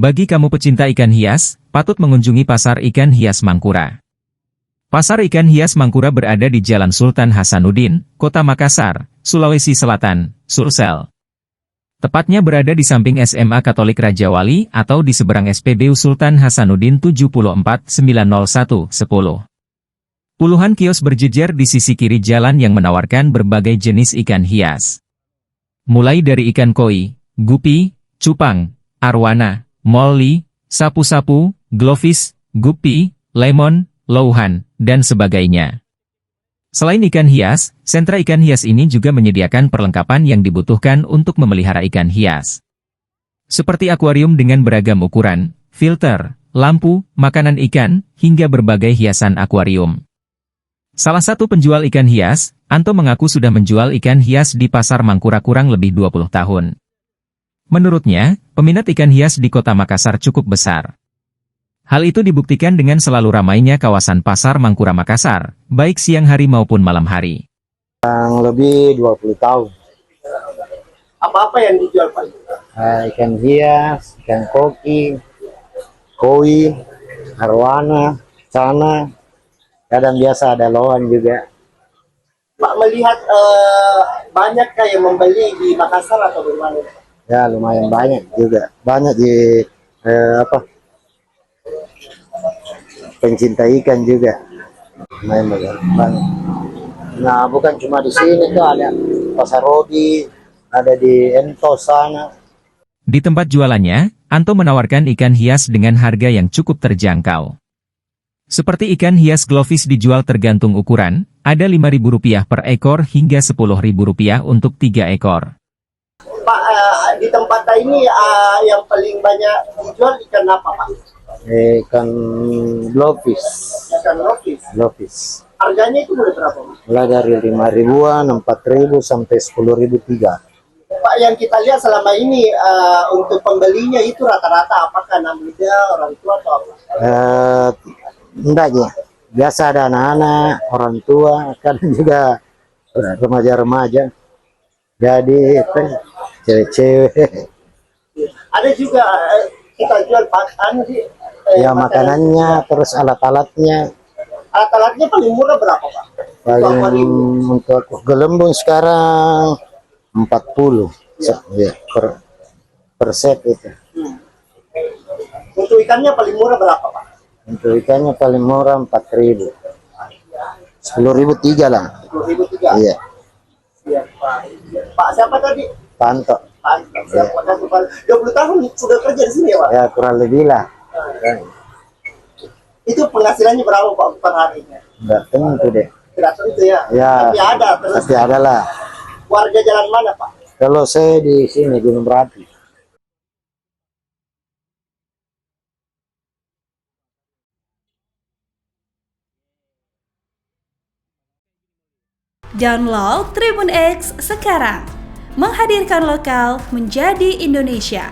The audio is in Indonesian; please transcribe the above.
Bagi kamu pecinta ikan hias, patut mengunjungi Pasar Ikan Hias Mangkura. Pasar Ikan Hias Mangkura berada di Jalan Sultan Hasanuddin, Kota Makassar, Sulawesi Selatan, Sulsel. Tepatnya berada di samping SMA Katolik Raja Wali atau di seberang SPBU Sultan Hasanuddin 74 901 10. Puluhan kios berjejer di sisi kiri jalan yang menawarkan berbagai jenis ikan hias. Mulai dari ikan koi, gupi, cupang, arwana, molly, sapu-sapu, glowfish, guppy, lemon, louhan, dan sebagainya. Selain ikan hias, sentra ikan hias ini juga menyediakan perlengkapan yang dibutuhkan untuk memelihara ikan hias. Seperti akuarium dengan beragam ukuran, filter, lampu, makanan ikan, hingga berbagai hiasan akuarium. Salah satu penjual ikan hias, Anto mengaku sudah menjual ikan hias di Pasar Mangkura kurang lebih 20 tahun. Menurutnya, peminat ikan hias di Kota Makassar cukup besar. Hal itu dibuktikan dengan selalu ramainya kawasan Pasar Mangkura Makassar, baik siang hari maupun malam hari. Yang lebih 20 tahun. Apa-apa yang dijual Pak? Ikan hias, ikan koki, koi, arwana, cana, kadang biasa ada lohan juga. Pak melihat banyakkah yang membeli di Makassar atau di mana? Ya lumayan banyak juga. Banyak di pencinta ikan juga. Lumayan banyak. Nah bukan cuma di sini tuh, ada Pasar Rodi, ada di Entos sana. Di tempat jualannya, Anto menawarkan ikan hias dengan harga yang cukup terjangkau. Seperti ikan hias glowfish dijual tergantung ukuran, ada Rp5.000 per ekor hingga Rp10.000 untuk 3 ekor. Pak, di tempat ini yang paling banyak dijual ikan apa Pak? Ikan glowfish. Ikan Glowfish. Harganya itu mulai berapa Pak? Mulai dari 5.000-an, 4.000 sampai 10.000 Pak, yang kita lihat selama ini untuk pembelinya itu rata-rata apakah anak muda, orang tua atau apa? Enggaknya. Biasa ada anak-anak, orang tua, kadang juga remaja-remaja. Jadi cewek-cewek. Ada juga kita jual pakan sih. Ya makanannya, terus alat-alatnya. Alat-alatnya paling murah berapa Pak? Paling untuk gelembung sekarang 40 ya, per set itu. Untuk ikannya paling murah berapa Pak? Untuk ikannya paling murah 4.000. 10.000 3 lah. 10.003. Iya. Iya Pak. Pak siapa tadi? Pantok. Pak. Siapa kasih Pak? 20 tahun sudah kerja di sini ya Pak? Ya kurang lebih lah. Itu penghasilannya berapa Pak per harinya? Enggak tentu deh. Tidak tentu ya. Ya. Tapi ada terus. Tapi ada lah. Warga jalan mana Pak? Kalau saya di sini Gunung Merapi. Download Tribun X sekarang, menghadirkan lokal menjadi Indonesia.